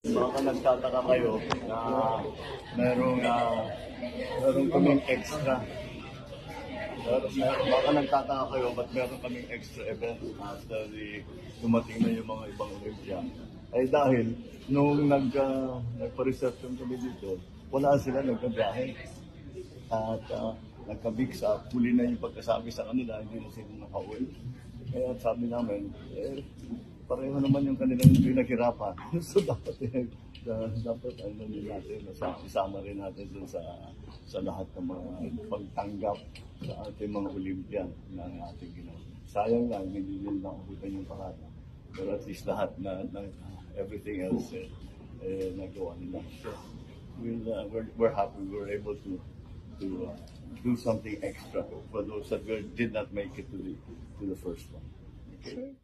Baka nagtataka kayo na merong kaming extra. Baka nagtataka kayo ba't meron kaming extra event after dumating na yung mga ibang Olympia. Ay dahil nung nagpa-reception kami dito, wala sila nagkabiyahe. At nagka-mix up, huli na yung pagkasabi sa kanila, hindi na sila nakauwi. Kaya sabi namin, pareho naman yung kanilang pinaghirapan. So dapat ano din natin, isama rin natin dun sa lahat ng mga pagtanggap sa ating mga Olympia na ating ginawa. Sayang lang, hindi din nakabutan yung parada. Pero at least lahat na everything else nagawa nila. So we're happy we were able to do something extra for those that did not make it to the first one. Okay?